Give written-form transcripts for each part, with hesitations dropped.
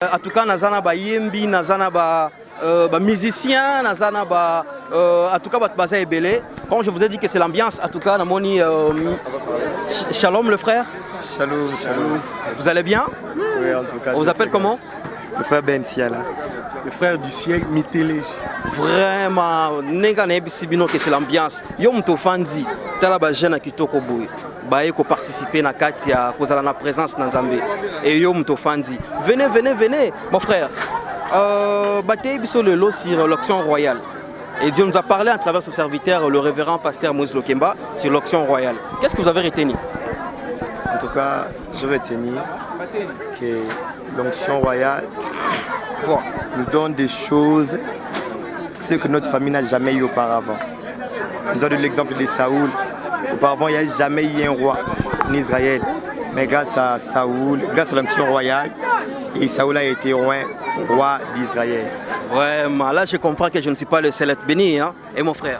En tout cas, nazana ba yembi, nazana ba musicien, nazana ba en tout cas baza ebele. Comme je vous ai dit que c'est l'ambiance, en tout cas, namoni Shalom le frère. Shalom, shalom. Vous allez bien? Oui, en tout cas. On vous appelle comment? Le frère Ben Siala. Le frère du ciel, Mitélé. Vraiment, nega na ebisibino que c'est l'ambiance. Yo mto fandi, tala ba jeune kitoko boy. Baye ko participer na kati ya kozala na présence na Nzambe. Et yo mto fandi. Venez, venez, venez, mon frère. Batey biso le lot sur l'auction royale. Et Dieu nous a parlé à travers ce serviteur, le révérend pasteur Moïse Lokemba, sur l'auction royale. Qu'est-ce que vous avez retenu? En tout cas, je retenu que l'onction royale nous donne des choses, ce que notre famille n'a jamais eu auparavant. Nous avons l'exemple de Saoul. Auparavant, il n'y a jamais eu un roi en Israël. Mais grâce à Saoul, grâce à l'onction royale, et Saoul a été roi d'Israël. Vraiment, là je comprends que je ne suis pas le seul à être béni, hein, et mon frère.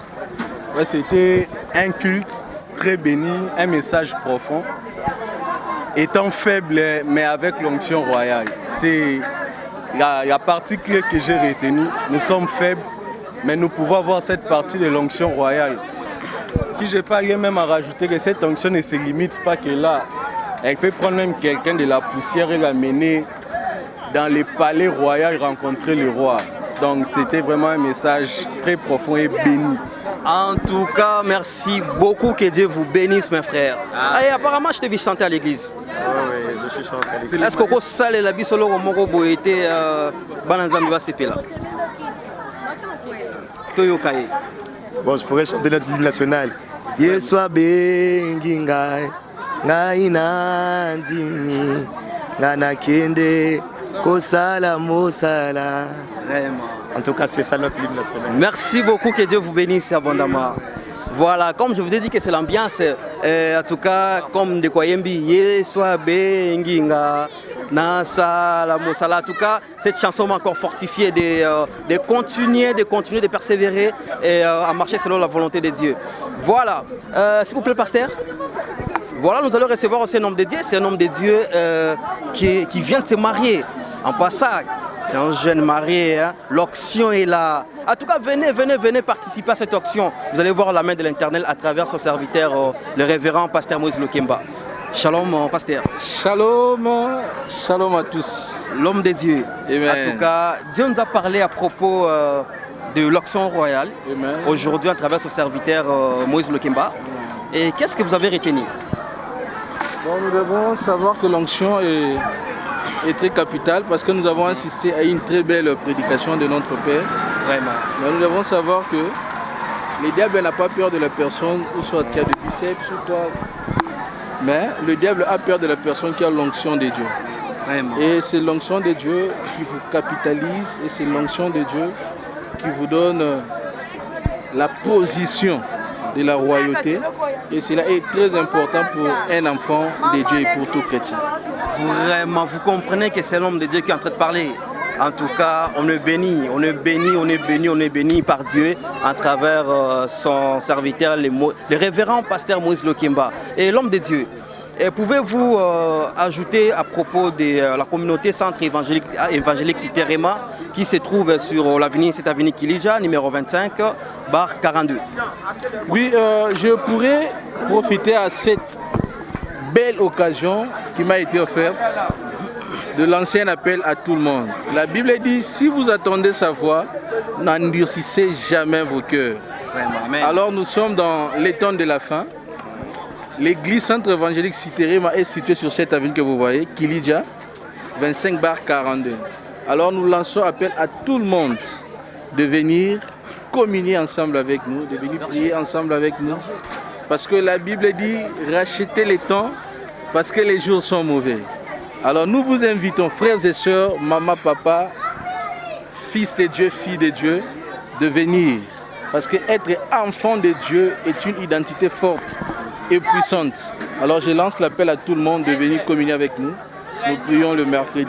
Ouais, c'était un culte très béni, un message profond. Étant faible, mais avec l'onction royale. C'est la partie clé que j'ai retenue. Nous sommes faibles, mais nous pouvons avoir cette partie de l'onction royale. Qui je pas rien même à rajouter que cette onction ne se limite pas que là. Elle peut prendre même quelqu'un de la poussière et l'amener dans les palais royaux rencontrer le roi. Donc c'était vraiment un message très profond et béni. En tout cas, merci beaucoup, que Dieu vous bénisse mes frères. Et apparemment je t'ai vu chanter à l'église. Oui, je suis chanté à l'église. Est-ce que vous savez la bisolo au Moko Boété Bananzambi va s'épeler là? Toyokaye. Bon, je pourrais chanter notre hymne national. Yeswa bengingai, ngaina nzimi, ngana kende, kosala mosala. Vraiment. En tout cas, c'est ça notre hymne national. Merci beaucoup, que Dieu vous bénisse abondamment. Voilà, comme je vous ai dit que c'est l'ambiance, en tout cas, comme de Kwayembi, Yeswa benginga. Nasa, la Mosala, en tout cas, cette chanson m'a encore fortifié de continuer, de persévérer et à marcher selon la volonté de Dieu. Voilà, s'il vous plaît, pasteur. Voilà, nous allons recevoir aussi un homme de Dieu. C'est un homme de Dieu qui vient de se marier. En passant, c'est un jeune marié, hein. L'auction est là. En tout cas, venez participer à cette auction. Vous allez voir la main de l'Éternel à travers son serviteur, le révérend pasteur Moïse Lokemba. Shalom, pasteur. Shalom, shalom à tous. L'homme de Dieu. Amen. En tout cas, Dieu nous a parlé à propos de l'auction royale. Aujourd'hui, à travers son serviteur Moïse Lokemba. Et qu'est-ce que vous avez retenu? Bon, nous devons savoir que l'onction est très capitale parce que nous avons assisté à une très belle prédication de notre Père. Vraiment. Mais nous devons savoir que le diable n'a pas peur de la personne, ou soit qui a des biceps, ou toi. Mais le diable a peur de la personne qui a l'onction de Dieu. Vraiment. Et c'est l'onction de Dieu qui vous capitalise et c'est l'onction de Dieu qui vous donne la position de la royauté. Et cela est très important pour un enfant de Dieu et pour tout chrétien. Vraiment, vous comprenez que c'est l'homme de Dieu qui est en train de parler. En tout cas, on est béni, on est béni, on est béni, on est béni par Dieu à travers son serviteur, le révérend pasteur Moïse Lokemba. Et l'homme de Dieu, pouvez-vous ajouter à propos de la communauté centre évangélique Cité Réma qui se trouve sur l'avenue, cette avenue Kilija, numéro 25, bar 42? Oui, je pourrais profiter à cette belle occasion qui m'a été offerte de l'ancien appel à tout le monde. La Bible dit, si vous attendez sa voix, n'endurcissez jamais vos cœurs. Vraiment, alors nous sommes dans les temps de la fin. L'église centre évangélique Cité Réma est située sur cette avenue que vous voyez, Kilija, 25 bar 42. Alors nous lançons appel à tout le monde de venir communier ensemble avec nous, de venir prier ensemble avec nous. Parce que la Bible dit, rachetez les temps parce que les jours sont mauvais. Alors nous vous invitons, frères et sœurs, maman, papa, fils de Dieu, fille de Dieu, de venir. Parce qu'être enfant de Dieu est une identité forte et puissante. Alors je lance l'appel à tout le monde de venir communier avec nous. Nous prions le mercredi,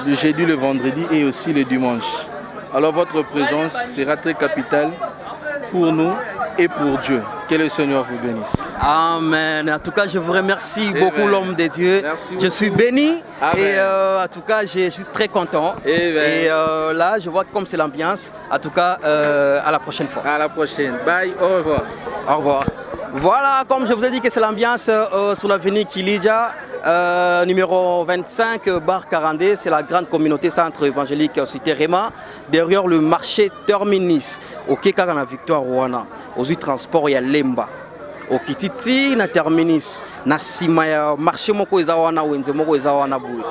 le jeudi, le vendredi et aussi le dimanche. Alors votre présence sera très capitale pour nous et pour Dieu. Que le Seigneur vous bénisse. Amen. En tout cas, je vous remercie beaucoup, l'homme de Dieu. Merci je suis béni. Amen. Et en tout cas, je suis très content. Et là, je vois comme c'est l'ambiance. En tout cas, à la prochaine fois. À la prochaine. Bye. Au revoir. Au revoir. Voilà, comme je vous ai dit que c'est l'ambiance sur l'avenue Kilidja, numéro 25, bar 42, c'est la grande communauté centre évangélique Cité Réma, derrière le marché Terminus, au Kekaka na Victoire Rwanda, aux transport ya Lemba. Au Kititi na Terminus, na sima ya marché moko ezawana wenze moko ezawana boui.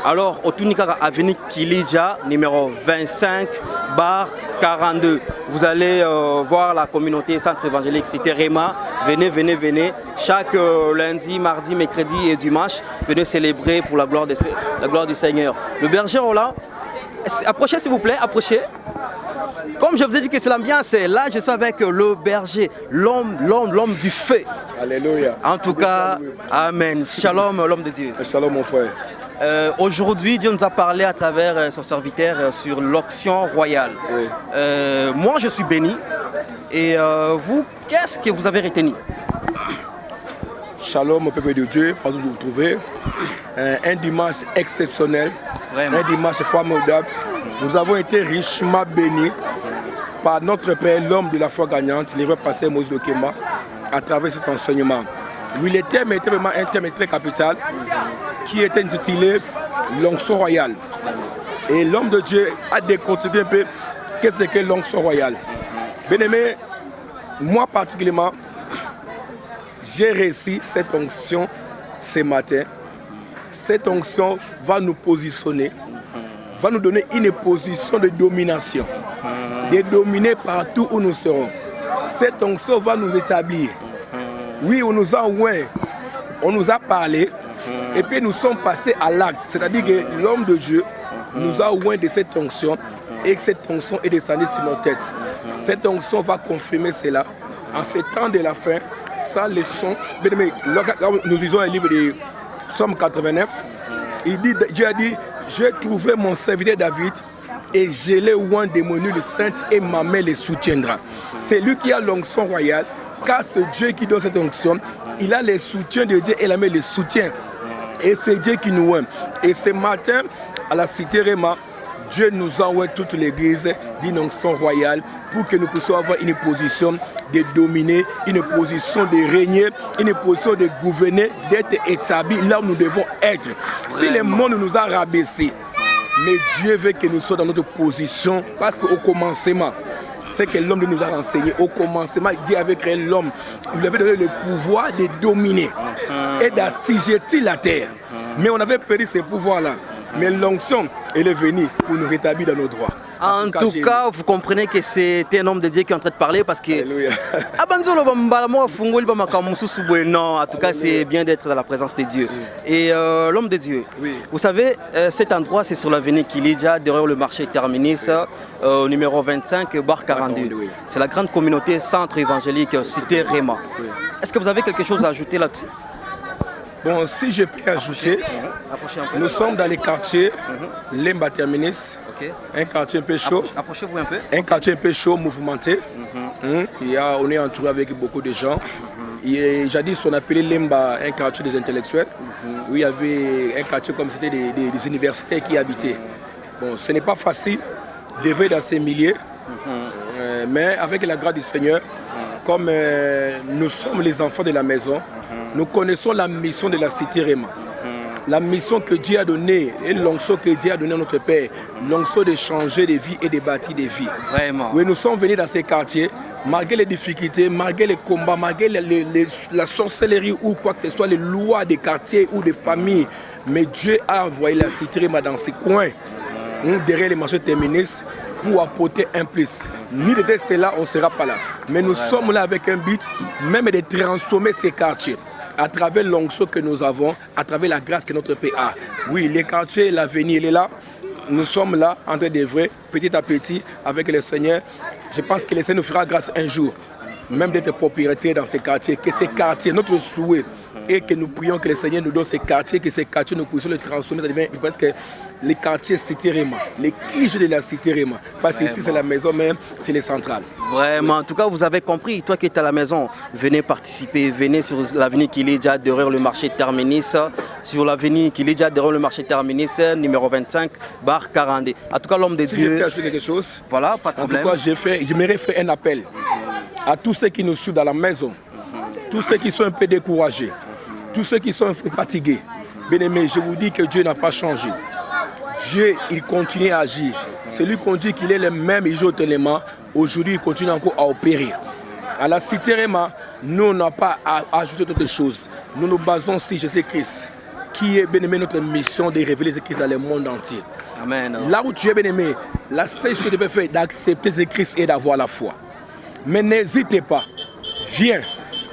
Alors, au Tunikaka avenue Kilidja, numéro 25, bar 42. Vous allez voir la communauté centre évangélique Cité Réma. Venez, venez, venez. Chaque lundi, mardi, mercredi et dimanche, venez célébrer pour la gloire du Seigneur. Le berger là, approchez s'il vous plaît, approchez. Comme je vous ai dit que c'est l'ambiance, là je suis avec le berger, l'homme du feu. Alléluia. En tout cas, amen. Shalom, l'homme de Dieu. Shalom mon frère. Aujourd'hui, Dieu nous a parlé à travers son serviteur sur l'onction royale. Oui. Moi, je suis béni. Et vous, qu'est-ce que vous avez retenu? Shalom au peuple de Dieu, partout où vous vous trouvez. Un dimanche exceptionnel, Vraiment. Un dimanche formidable. Nous avons été richement bénis par notre Père, l'homme de la foi gagnante, le pasteur Moïse Lokema, à travers cet enseignement. Oui, le thème était vraiment un thème très capital qui était intitulé l'onction royale. Et l'homme de Dieu a déconstruit un peu qu'est-ce que l'onction royale. Bien aimé, moi particulièrement, j'ai réussi cette onction ce matin. Cette onction va nous positionner, va nous donner une position de domination, de dominer partout où nous serons. Cette onction va nous établir. Oui, on nous a oué, on nous a parlé, et puis nous sommes passés à l'acte. C'est-à-dire que l'homme de Dieu nous a oué de cette onction, et que cette onction est descendue sur nos têtes. Cette onction va confirmer cela. En ces temps de la fin, sans leçon, nous lisons un livre de Somme 89, Dieu a dit, j'ai trouvé mon serviteur David et je l'ai oint de mon huile sainte et ma main le soutiendra. C'est lui qui a l'onction royale, car ce Dieu qui donne cette onction, il a le soutien de Dieu et la main le soutient. Et c'est Dieu qui nous aime. Et ce matin, à la Cité Réma, Dieu nous envoie toute l'église d'une onction royale pour que nous puissions avoir une position de dominer, une position de régner, une position de gouverner, d'être établi là où nous devons être. Si le monde nous a rabaissés, mais Dieu veut que nous soyons dans notre position parce qu'au commencement, c'est que l'homme nous a renseigné. Au commencement, Dieu avait créé l'homme. Il lui avait donné le pouvoir de dominer et d'assujettir la terre. Mais on avait perdu ce pouvoir-là. Mais l'onction, elle est venue pour nous rétablir dans nos droits. En tout cas, vous comprenez que c'est un homme de Dieu qui est en train de parler parce que... Non, en tout cas, c'est bien d'être dans la présence de Dieu. Et l'homme de Dieu, vous savez, cet endroit, c'est sur l'avenue Kilidja, derrière le marché Terminus, numéro 25, bar 42. C'est la grande communauté centre évangélique Cité Réma. Est-ce que vous avez quelque chose à ajouter là-dessus? Bon, si je peux ajouter, nous sommes dans les quartiers Lemba Terminus, un quartier un peu chaud, approchez-vous un peu. Un quartier un peu chaud, mouvementé. On est entouré avec beaucoup de gens. Jadis, on appelait Lemba un quartier des intellectuels, où il y avait un quartier comme c'était des universitaires qui y habitaient. Bon, ce n'est pas facile de vivre dans ces milieux, mais avec la grâce du Seigneur, comme nous sommes les enfants de la maison, nous connaissons la mission de la Cité Réma. La mission que Dieu a donnée et l'onction que Dieu a donnée à notre Père, l'onction de changer des vies et de bâtir des vies. Vraiment. Oui, nous sommes venus dans ces quartiers, malgré les difficultés, malgré les combats, malgré la sorcellerie ou quoi que ce soit, les lois des quartiers ou des familles. Mais Dieu a envoyé la Cité Réma dans ces coins, derrière les marchés Terminus, pour apporter un plus. Ni de cela, on ne sera pas là. Mais nous sommes là avec un but, même de transformer ces quartiers à travers l'onction que nous avons, à travers la grâce que notre Père a. Oui, les quartiers, l'avenir, il est là. Nous sommes là, en train d'œuvrer, petit à petit, avec le Seigneur. Je pense que le Seigneur nous fera grâce un jour, même d'être propriétaire dans ces quartiers, que ces quartiers, notre souhait, et que nous prions que le Seigneur nous donne ces quartiers, que ces quartiers nous puissions les transformer. Je pense que les quartiers Cité Réma, les quiches de la Cité Réma. Parce que ici, c'est la maison même, c'est les centrales. Vraiment, en tout cas, vous avez compris. Toi qui es à la maison, venez participer. Venez sur l'avenue Kilidja derrière le marché Terminus. Sur l'avenue Kilidja derrière le marché Terminus, numéro 25, bar 42. En tout cas, l'homme de Si Dieu. je peux ajouter quelque chose, Voilà, pas de en tout problème. cas, j'aimerais faire un appel à tous ceux qui nous suivent dans la maison, tous ceux qui sont un peu découragés, tous ceux qui sont un peu fatigués. Bien-aimés, je vous dis que Dieu n'a pas changé. Dieu, il continue à agir. Celui qu'on dit qu'il est le même élément, aujourd'hui, il continue encore à opérer. À la Cité Réma, nous, on n'a pas à ajouter d'autres choses. Nous nous basons sur Jésus-Christ, qui est, bien-aimé, notre mission de révéler Jésus-Christ dans le monde entier. Amen. Là où tu es, bien-aimé, la seule chose que tu peux faire, c'est d'accepter Jésus-Christ et d'avoir la foi. Mais n'hésitez pas, viens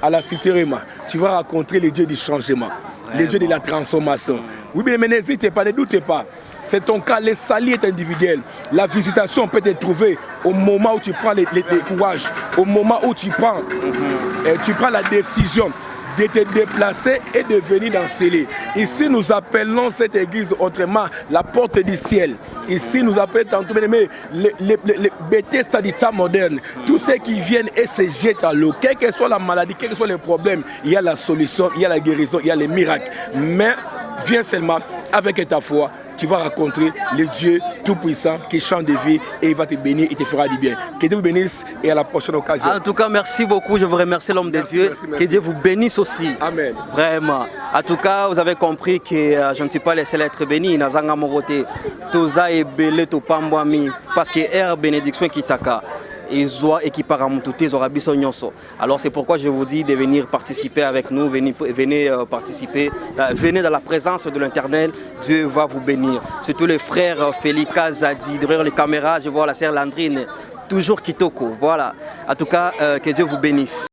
à la Cité Réma, tu vas rencontrer les dieux du changement, les dieux de la transformation. Oui, mais n'hésitez pas, ne doutez pas. C'est ton cas, le salut est individuel. La visitation peut te trouver au moment où tu prends les courages, au moment où tu prends la décision de te déplacer et de venir dans ce lieu. Ici, nous appelons cette église autrement la porte du ciel. Ici, nous appelons tantôt, les Bethesda du temps moderne. Tous ceux qui viennent et se jettent à l'eau, quelle que soit la maladie, quels que soient les problèmes, il y a la solution, il y a la guérison, il y a les miracles. Mais viens seulement avec ta foi. Tu vas rencontrer le Dieu Tout-Puissant qui chante de vie et il va te bénir, il te fera du bien. Que Dieu vous bénisse et à la prochaine occasion. En tout cas, merci beaucoup. Je vous remercie, l'homme de Dieu. Merci. Que Dieu vous bénisse aussi. Amen. Vraiment. En tout cas, vous avez compris que je ne suis pas le seul à être béni. Nazanga Morote, Toza et Belé, Topambwami, parce que Air Bénédiction Kitaka. Alors c'est pourquoi je vous dis de venir participer avec nous, venez participer, venez dans la présence de l'Éternel, Dieu va vous bénir. Surtout les frères Félix Zadi, derrière les caméras, je vois la sœur Landrine, toujours Kitoko, voilà. En tout cas, que Dieu vous bénisse.